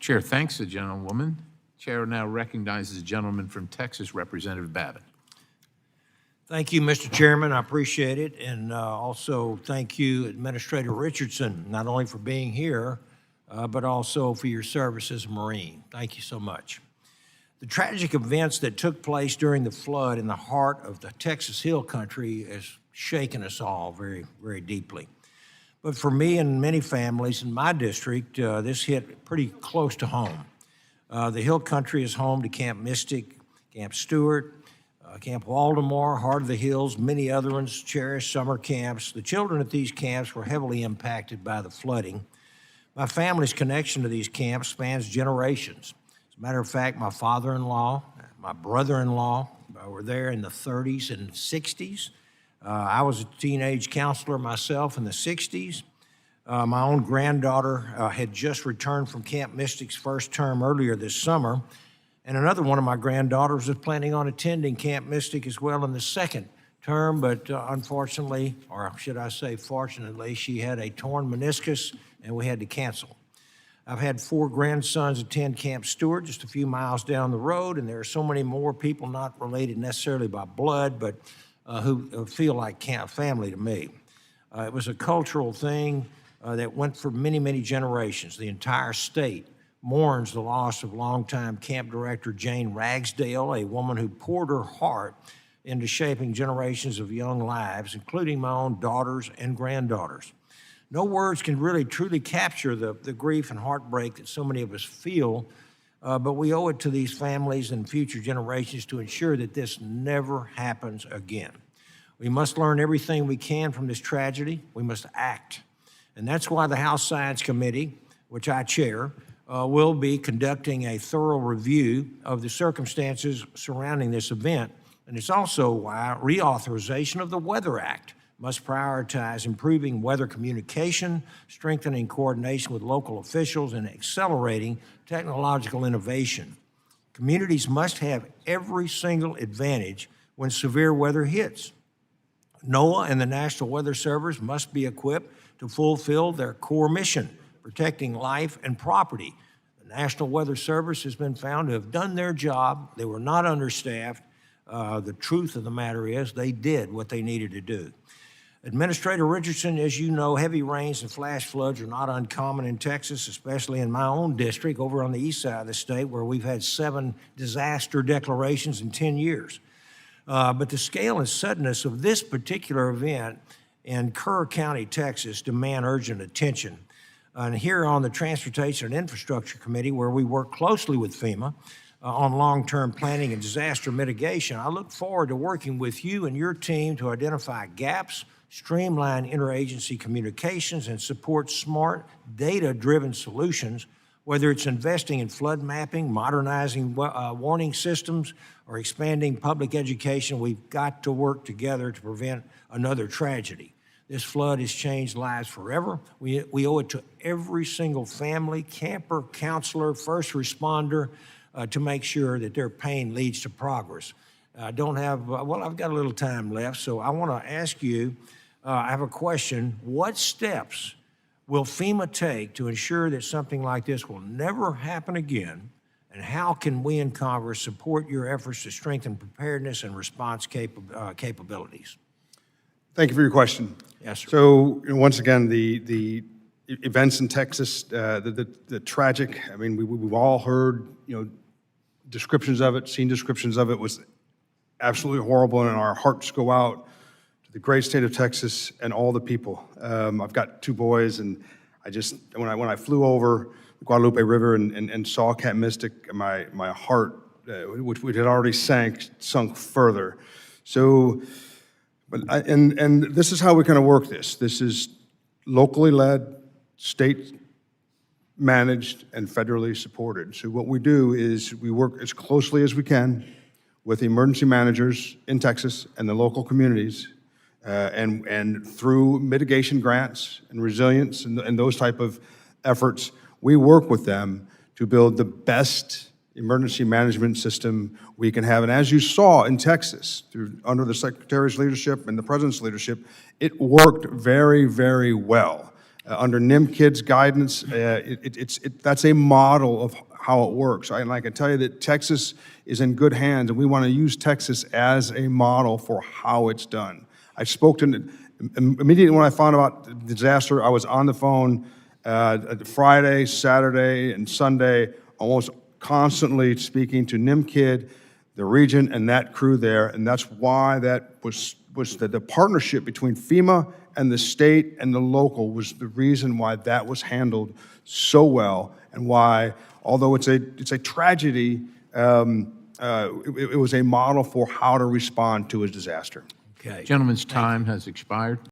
Chair thanks the gentlewoman. Chair now recognizes the gentleman from Texas, Representative Babin. Thank you, Mr. Chairman. I appreciate it. And also thank you, Administrator Richardson, not only for being here, but also for your service as a Marine. Thank you so much. The tragic events that took place during the flood in the heart of the Texas Hill Country has shaken us all very, very deeply. But for me and many families in my district, this hit pretty close to home. The Hill Country is home to Camp Mystic, Camp Stewart, Camp Waldemar, Heart of the Hills, many other ones, cherished summer camps. The children at these camps were heavily impacted by the flooding. My family's connection to these camps spans generations. As a matter of fact, my father-in-law, my brother-in-law were there in the 30s and 60s. I was a teenage counselor myself in the 60s. My own granddaughter had just returned from Camp Mystic's first term earlier this summer, and another one of my granddaughters was planning on attending Camp Mystic as well in the second term, but unfortunately, or should I say fortunately, she had a torn meniscus and we had to cancel. I've had 4 grandsons attend Camp Stewart just a few miles down the road, and there are so many more people not related necessarily by blood, but who feel like family to me. It was a cultural thing that went for many, many generations. The entire state mourns the loss of longtime camp director Jane Ragsdale, a woman who poured her heart into shaping generations of young lives, including my own daughters and granddaughters. No words can really truly capture the grief and heartbreak that so many of us feel, but we owe it to these families and future generations to ensure that this never happens again. We must learn everything we can from this tragedy. We must act. And that's why the House Science Committee, which I chair, will be conducting a thorough review of the circumstances surrounding this event. And it's also why reauthorization of the Weather Act must prioritize improving weather communication, strengthening coordination with local officials, and accelerating technological innovation. Communities must have every single advantage when severe weather hits. NOAA and the National Weather Service must be equipped to fulfill their core mission, protecting life and property. The National Weather Service has been found to have done their job. They were not understaffed. The truth of the matter is they did what they needed to do. Administrator Richardson, as you know, heavy rains and flash floods are not uncommon in Texas, especially in my own district over on the east side of the state where we've had 7 disaster declarations in 10 years. But the scale and suddenness of this particular event in Kerr County, Texas, demand urgent attention. And here on the Transportation and Infrastructure Committee, where we work closely with FEMA on long-term planning and disaster mitigation, I look forward to working with you and your team to identify gaps, streamline interagency communications, and support smart, data-driven solutions, whether it's investing in flood mapping, modernizing warning systems, or expanding public education. We've got to work together to prevent another tragedy. This flood has changed lives forever. We owe it to every single family, camper, counselor, first responder to make sure that their pain leads to progress. I don't have, well, I've got a little time left, so I want to ask you, I have a question. What steps will FEMA take to ensure that something like this will never happen again? And how can we in Congress support your efforts to strengthen preparedness and response capabilities? Thank you for your question. Yes, sir. So, once again, the events in Texas, the tragic, I mean, we've all heard, descriptions of it, seen descriptions of it, was absolutely horrible, and our hearts go out to the great state of Texas and all the people. I've got 2 boys, and when I flew over the Guadalupe River and saw Camp Mystic, my heart, which had already sunk further. So, and this is how we kind of work this. This is locally led, state managed, and federally supported. So what we do is we work as closely as we can with the emergency managers in Texas and the local communities, and through mitigation grants and resilience and those type of efforts, we work with them to build the best emergency management system we can have. And as you saw in Texas, under the Secretary's leadership and the President's leadership, it worked very, very well. Under NIMKID's guidance, that's a model of how it works. And I can tell you that Texas is in good hands, and we want to use Texas as a model for how it's done. I spoke to, immediately when I found about the disaster, I was on the phone Friday, Saturday, and Sunday, almost constantly speaking to NIMKID, the region, and that crew there, and that's why that was the partnership between FEMA and the state and the local was the reason why that was handled so well, and why, although it's a tragedy, it was a model for how to respond to a disaster. Okay. Gentleman's time has expired.